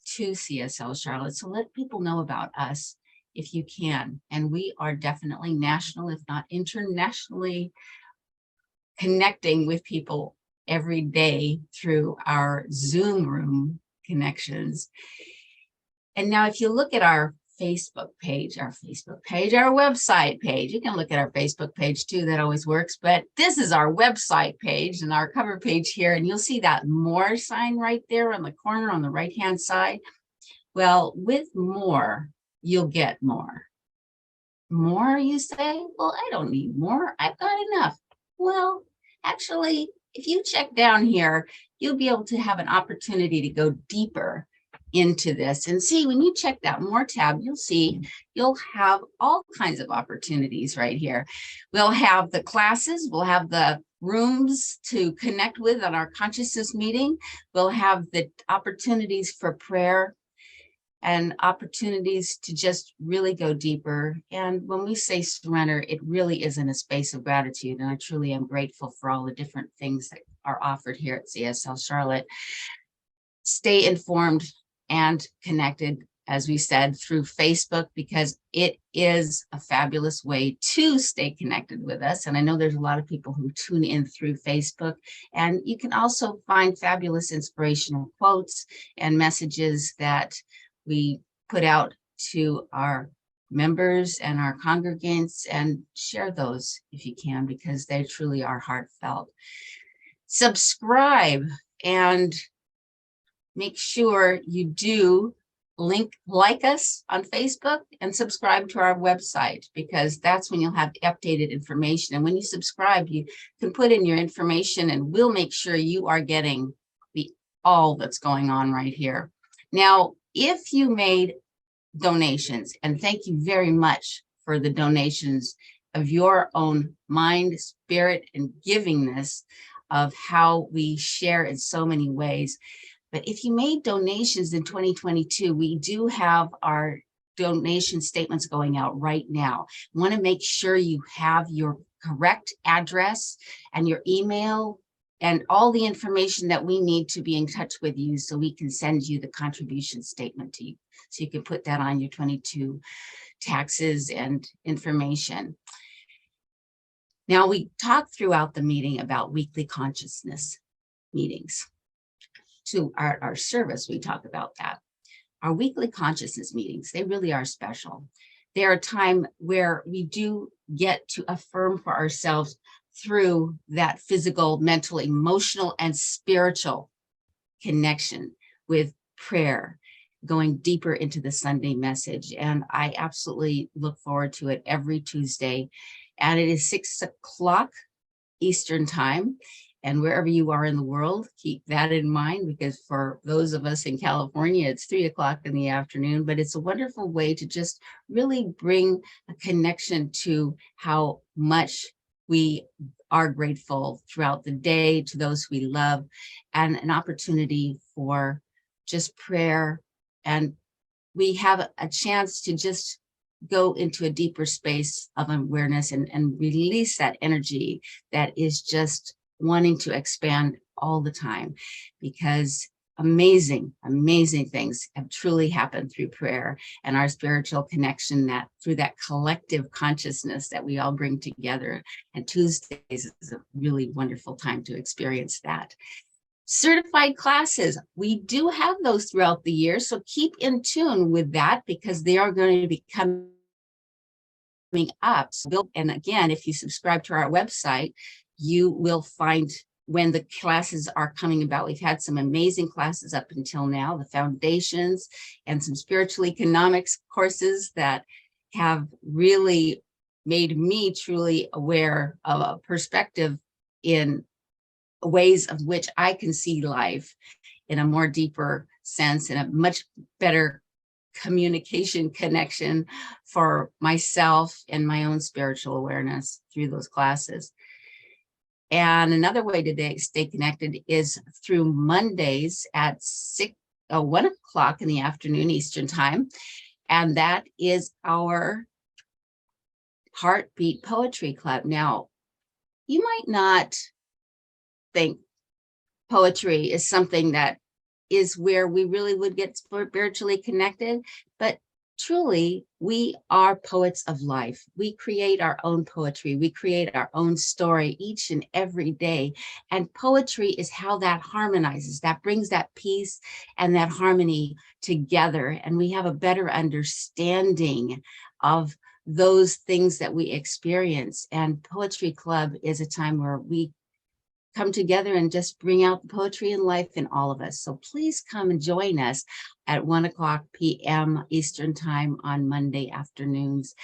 to CSL Charlotte. So let people know about us if you can. And we are definitely national, if not internationally, connecting with people every day through our Zoom room connections. And now if you look at our Facebook page, our website page. You can look at our Facebook page too, that always works, but this is our website page and our cover page here, and you'll see that more sign right there on the corner on the right-hand side. Well, with more, you'll get more. More, you say? Well, I don't need more. I've got enough. Well, actually, if you check down here, you'll be able to have an opportunity to go deeper into this and see. When you check that more tab, you'll see you'll have all kinds of opportunities right here. We'll have the classes, we'll have the rooms to connect with on our consciousness meeting, we'll have the opportunities for prayer and opportunities to just really go deeper. And when we say surrender, it really is in a space of gratitude, and I truly am grateful for all the different things that are offered here at CSL Charlotte. Stay informed and connected as we said, through Facebook, because it is a fabulous way to stay connected with us. And I know there's a lot of people who tune in through Facebook. And you can also find fabulous inspirational quotes and messages that we put out to our members and our congregants, and share those if you can, because they truly are heartfelt. Subscribe and make sure you do like us on Facebook and subscribe to our website, because that's when you'll have updated information. And when you subscribe, you can put in your information and we'll make sure you are getting all that's going on right here. Now, if you made donations, and thank you very much for the donations of your own mind, spirit, and givingness of how we share in so many ways. But if you made donations in 2022, we do have our donation statements going out right now. Want to make sure you have your correct address and your email and all the information that we need to be in touch with you, so we can send you the contribution statement to you. So you can put that on your 22 taxes and information. Now, we talked throughout the meeting about weekly consciousness meetings. To our service, we talk about that. Our weekly consciousness meetings, they really are special. They're a time where we do get to affirm for ourselves through that physical, mental, emotional, and spiritual connection with prayer, going deeper into the Sunday message. And I absolutely look forward to it every Tuesday. And it is 6 o'clock Eastern time. And wherever you are in the world, keep that in mind, because for those of us in California, it's 3 o'clock in the afternoon. But it's a wonderful way to just really bring a connection to how much we are grateful throughout the day to those we love, and an opportunity for just prayer. And we have a chance to just go into a deeper space of awareness and release that energy that is just wanting to expand all the time, because amazing things have truly happened through prayer and our spiritual connection, that through that collective consciousness that we all bring together. And Tuesdays is a really wonderful time to experience that. Certified classes, we do have those throughout the year, so keep in tune with that, because they are going to be coming up. And again, if you subscribe to our website, you will find when the classes are coming about. We've had some amazing classes up until now, the foundations and some spiritual economics courses that have really made me truly aware of a perspective in ways of which I can see life in a more deeper sense, and a much better communication connection for myself and my own spiritual awareness through those classes. And another way to stay connected is through Mondays at 1 o'clock in the afternoon Eastern time. And that is our Heartbeat Poetry Club. Now, you might not think poetry is something that is where we really would get spiritually connected, but truly, we are poets of life. We create our own poetry. We create our own story each and every day. And poetry is how that harmonizes, that brings that peace and that harmony together. And we have a better understanding of those things that we experience. And Poetry Club is a time where we come together and just bring out the poetry and life in all of us. So please come and join us at 1 o'clock p.m. Eastern time on Monday afternoons.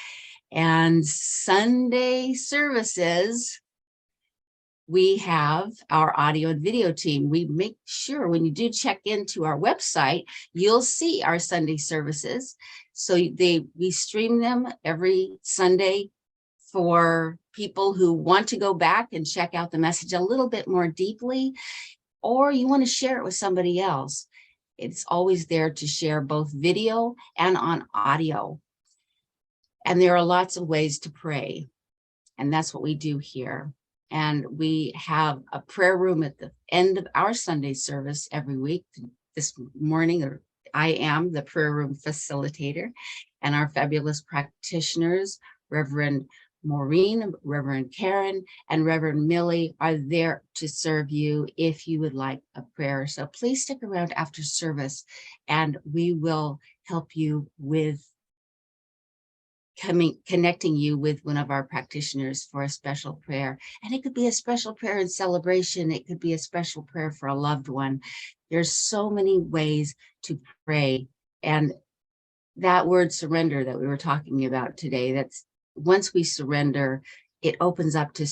And Sunday services, we have our audio and video team. We make sure when you do check into our website, you'll see our Sunday services. So we stream them every Sunday for people who want to go back and check out the message a little bit more deeply, or you want to share it with somebody else. It's always there to share both video and on audio. And there are lots of ways to pray. And that's what we do here. And we have a prayer room at the end of our Sunday service every week. This morning or I am the prayer room facilitator, and our fabulous practitioners, Reverend Maureen, Reverend Karen, and Reverend Millie are there to serve you if you would like a prayer. So please stick around after service and we will help you with connecting you with one of our practitioners for a special prayer. And it could be a special prayer in celebration. It could be a special prayer for a loved one. There's so many ways to pray. And that word surrender that we were talking about today, that's once we surrender, it opens up to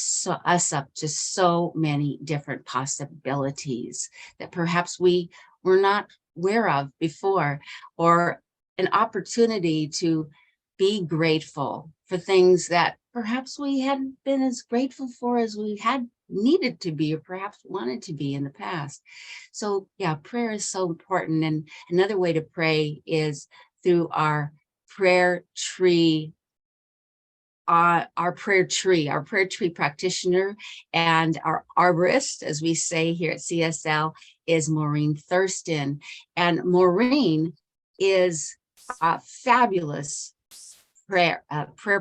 us up to so many different possibilities that perhaps we were not aware of before, or an opportunity to be grateful for things that perhaps we hadn't been as grateful for as we had needed to be, or perhaps wanted to be in the past. So yeah, prayer is so important. And another way to pray is through our prayer tree, our prayer tree practitioner and our arborist, as we say here at CSL, is Maureen Thurston. And Maureen is a fabulous prayer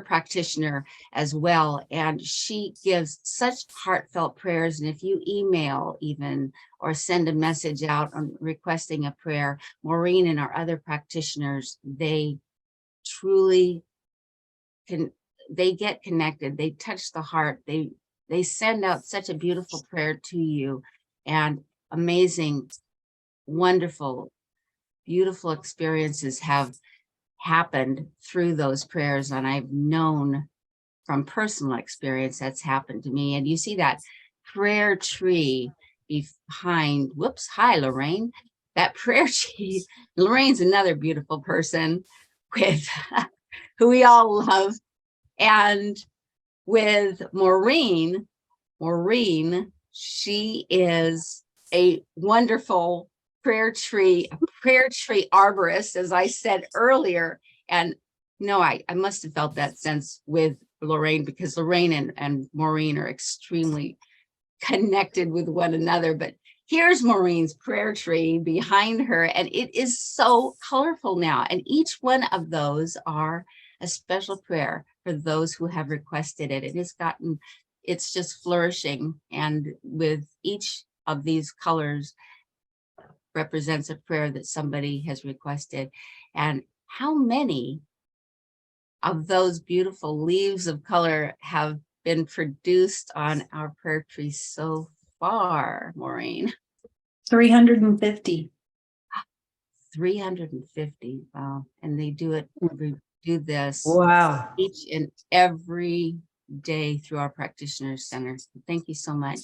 practitioner as well. And she gives such heartfelt prayers. And if you email even or send a message out on requesting a prayer, Maureen and our other practitioners, they truly they get connected. They touch the heart. They send out such a beautiful prayer to you, and amazing, wonderful, beautiful experiences have happened through those prayers. And I've known from personal experience that's happened to me. And you see that prayer tree behind, whoops, hi, Lorraine. That prayer tree, Lorraine's another beautiful person with who we all love. And with Maureen, she is a wonderful prayer tree arborist, as I said earlier. And no, I must have felt that sense with Lorraine, because Lorraine and Maureen are extremely connected with one another. But here's Maureen's prayer tree behind her, and it is so colorful now. And each one of those are a special prayer for those who have requested it. It's just flourishing. And with each of these colors represents a prayer that somebody has requested. And how many of those beautiful leaves of color have been produced on our prayer tree so far, Maureen? 350. 350. Wow. And they do this Wow. each and every day through our practitioner center. Thank you so much.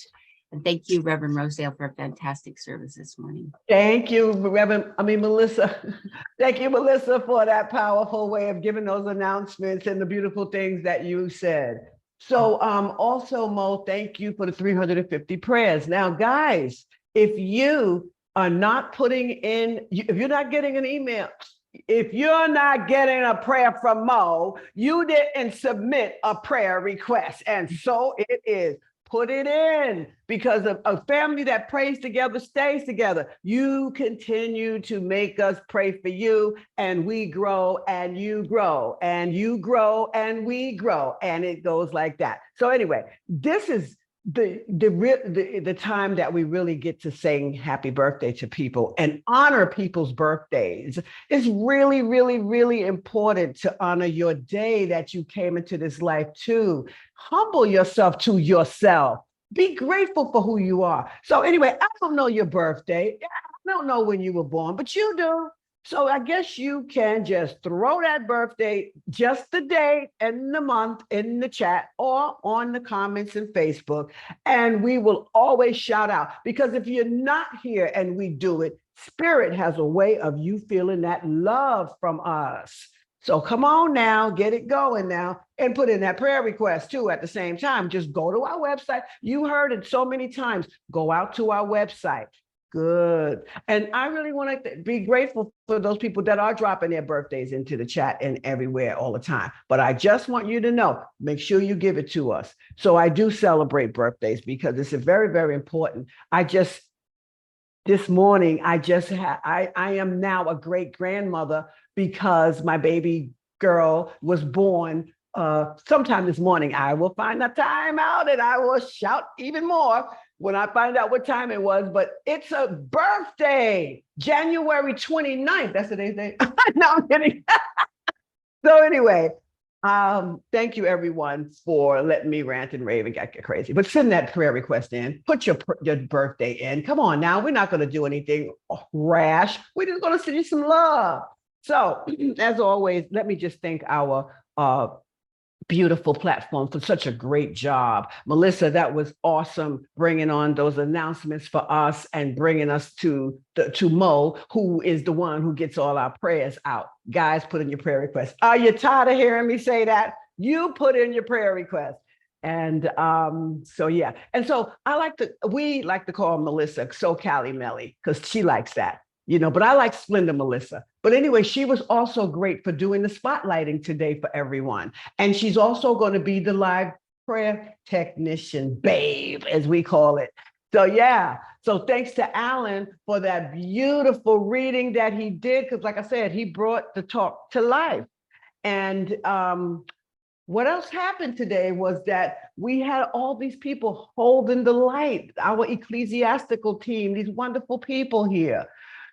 And thank you, Reverend Rosedale, for a fantastic service this morning. Thank you, Melissa. Thank you, Melissa, for that powerful way of giving those announcements and the beautiful things that you said. So also, Mo, thank you for the 350 prayers. Now, guys, if you are not putting in, if you're not getting an email, if you're not getting a prayer from Mo, you didn't submit a prayer request. And so it is. Put it in, because a family that prays together stays together. You continue to make us pray for you, and we grow and you grow and you grow and we grow, and it goes like that. So anyway, this is the time that we really get to sing happy birthday to people and honor people's birthdays. It's really, really, really important to honor your day that you came into this life too. Humble yourself to yourself. Be grateful for who you are. So anyway, I don't know your birthday. I don't know when you were born, but you do. So I guess you can just throw that birthday, just the date and the month, in the chat or on the comments in Facebook. And we will always shout out, because if you're not here and we do it, Spirit has a way of you feeling that love from us. So come on now, get it going now, and put in that prayer request too at the same time. Just go to our website. You heard it so many times. Go out to our website. Good. And I really want to be grateful for those people that are dropping their birthdays into the chat and everywhere all the time. But I just want you to know, make sure you give it to us. So I do celebrate birthdays because it's very, very important. this morning, I am now a great grandmother because my baby girl was born sometime this morning. I will find the time out and I will shout even more when I find out what time it was, but it's a birthday, January 29th. That's today's date. No, I'm kidding. So anyway, thank you everyone for letting me rant and rave and get crazy. But send that prayer request in. Put your birthday in. Come on now, we're not going to do anything rash. We're just going to send you some love. So, as always, let me just thank our beautiful platform for such a great job. Melissa, that was awesome, bringing on those announcements for us and bringing us to Mo, who is the one who gets all our prayers out. Guys, put in your prayer requests. Are you tired of hearing me say that? You put in your prayer request. And so, yeah. And so we like to call Melissa So Cali Melly because she likes that. But I like Splendor Melissa. But anyway, she was also great for doing the spotlighting today for everyone. And she's also going to be the live prayer technician, babe, as we call it. So, yeah. So thanks to Alan for that beautiful reading that he did. Because like I said, he brought the talk to life. And what else happened today was that we had all these people holding the light, our ecclesiastical team, these wonderful people here.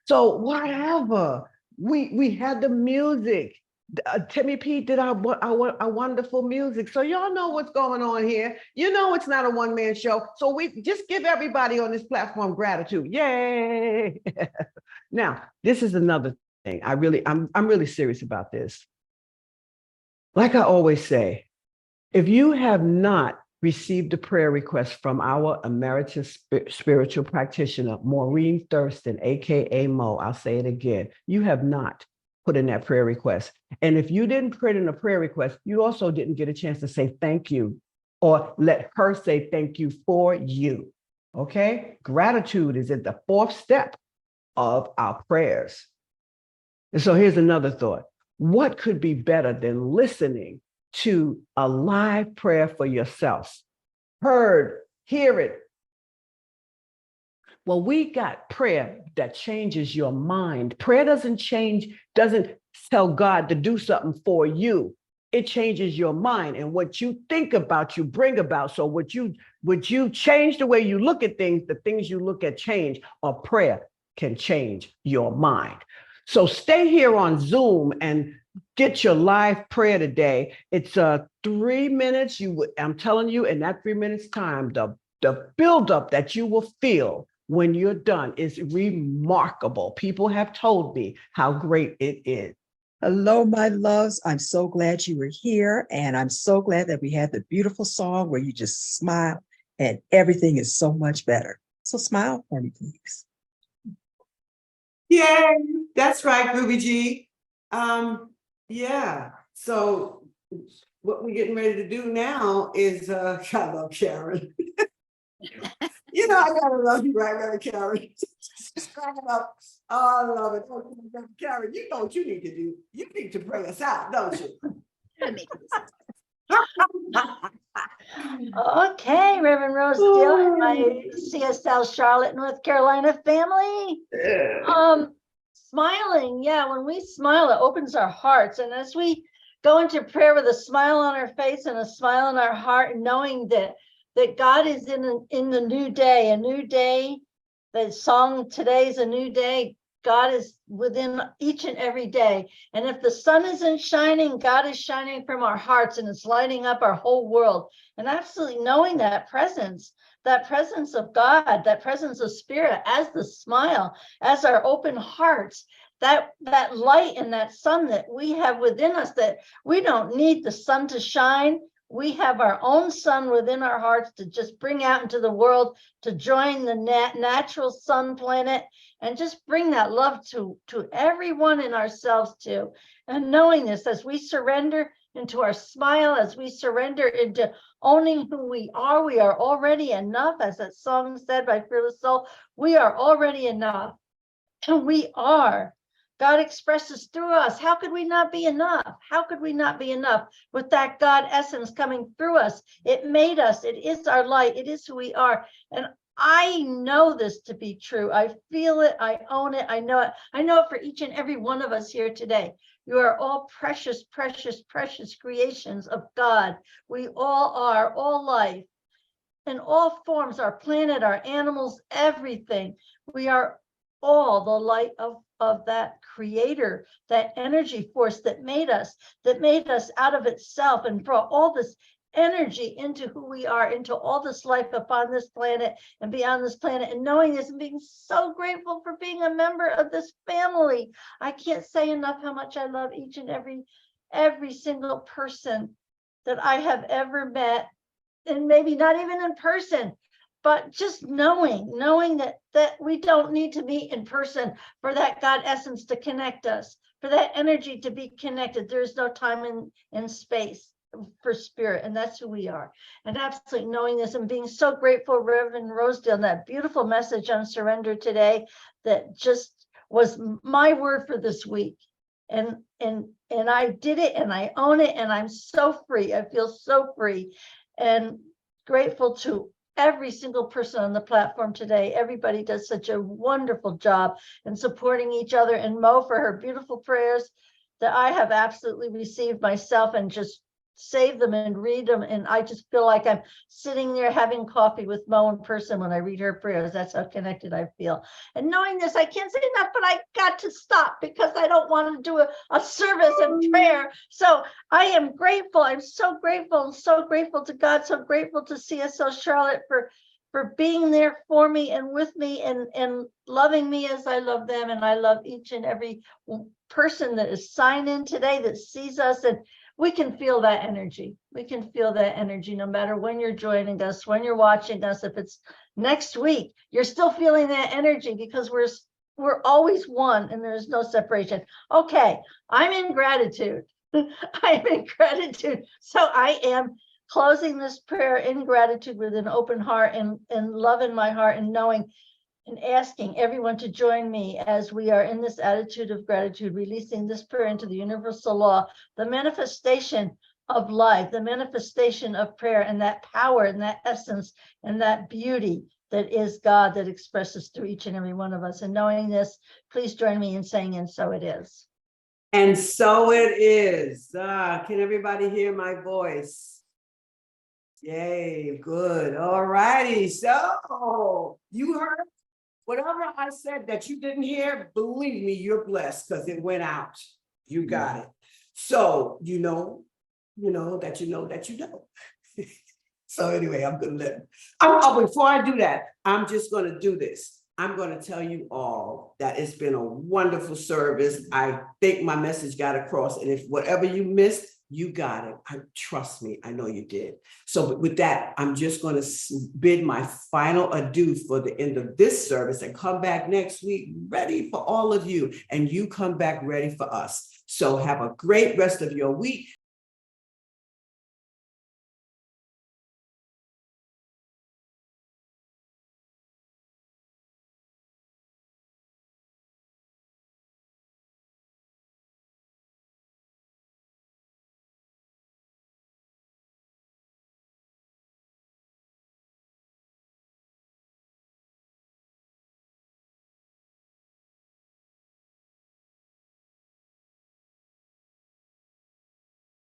So whatever, we had the music. Timmy P did our wonderful music. So y'all know what's going on here. It's not a one-man show. So we just give everybody on this platform gratitude. Yay. Now, this is another thing. I'm really serious about this. Like I always say, if you have not received a prayer request from our emeritus spiritual practitioner, Maureen Thurston, AKA Mo, I'll say it again, you have not put in that prayer request. And if you didn't put in a prayer request, you also didn't get a chance to say thank you or let her say thank you for you. Okay? Gratitude is at the fourth step of our prayers. And so here's another thought. What could be better than listening to a live prayer for yourself? Hear it. Well, we got prayer that changes your mind. Prayer doesn't tell God to do something for you. It changes your mind, and what you think about, you bring about. So would you change the way you look at things, the things you look at change, or prayer can change your mind. So stay here on Zoom and get your live prayer today. It's 3 minutes. I'm telling you, in that 3 minutes time, the buildup that you will feel when you're done is remarkable. People have told me how great it is. Hello, my loves. I'm so glad you were here. And I'm so glad that we had the beautiful song where you just smile and everything is so much better. So smile for me, please. Yay, that's right, Ruby G. Yeah, so what we're getting ready to do now is, I love Karen. I gotta love you, right, Reverend Karen? Just cracking up. Oh, I love it. Oh, Karen, you know what you need to do. You need to pray us out, don't you? Okay, Reverend Rosedale and my CSL Charlotte, North Carolina family. Smiling, yeah, when we smile, it opens our hearts. And as we go into prayer with a smile on our face and a smile in our heart, knowing that God is in the new day, a new day. The song today is a new day. God is within each and every day. And if the sun isn't shining, God is shining from our hearts and it's lighting up our whole world. And absolutely knowing that presence of God, that presence of spirit as the smile, as our open hearts, that light and that sun that we have within us, that we don't need the sun to shine. We have our own sun within our hearts to just bring out into the world, to join the natural sun planet and just bring that love to everyone in ourselves too. And knowing this, as we surrender into our smile, as we surrender into owning who we are already enough. As that song said by Fearless Soul, we are already enough. And we are. God expresses through us. How could we not be enough? How could we not be enough with that God essence coming through us? It made us. It is our light. It is who we are. And I know this to be true. I feel it. I own it. I know it. I know it for each and every one of us here today. You are all precious, precious, precious creations of God. We all are, all life in all forms, our planet, our animals, everything. We are all the light of that creator, that energy force that made us out of itself and brought all this energy into who we are, into all this life upon this planet and beyond this planet. And knowing this and being so grateful for being a member of this family. I can't say enough how much I love each and every single person that I have ever met, and maybe not even in person, but just knowing that we don't need to meet in person for that God essence to connect us, for that energy to be connected. There's no time and space for spirit, and that's who we are. And absolutely knowing this and being so grateful, Reverend Rosedale, and that beautiful message on surrender today that just was my word for this week. And I did it, and I own it, and I'm so free. I feel so free and grateful to every single person on the platform today. Everybody does such a wonderful job in supporting each other, and Mo for her beautiful prayers that I have absolutely received myself and just save them and read them. And I just feel like I'm sitting there having coffee with Mo in person when I read her prayers. That's how connected I feel. And knowing this, I can't say enough, but I got to stop because I don't want to do a service and prayer. So I am grateful. I'm so grateful to God, so grateful to CSO Charlotte for being there for me and with me and loving me as I love them. And I love each and every person that is signed in today that sees us, and we can feel that energy. We can feel that energy no matter when you're joining us, when you're watching us. If it's next week, you're still feeling that energy because we're always one and there's no separation. Okay, I'm in gratitude. I'm in gratitude. So I am closing this prayer in gratitude with an open heart and love in my heart, and knowing and asking everyone to join me as we are in this attitude of gratitude, releasing this prayer into the universal law, the manifestation of life, the manifestation of prayer, and that power and that essence and that beauty that is God that expresses through each and every one of us. And knowing this, please join me in saying, and so it is. And so it is. Can everybody hear my voice? Yay, good. All righty. So you heard whatever I said that you didn't hear, believe me, you're blessed because it went out. You got it. So you know that you know that you know. So anyway, I'm gonna before I do that, I'm just gonna do this. I'm gonna tell you all that it's been a wonderful service. I think my message got across, and if whatever you missed, you got it. Trust me, I know you did. So with that, I'm just going to bid my final adieu for the end of this service and come back next week ready for all of you, and you come back ready for us. So have a great rest of your week.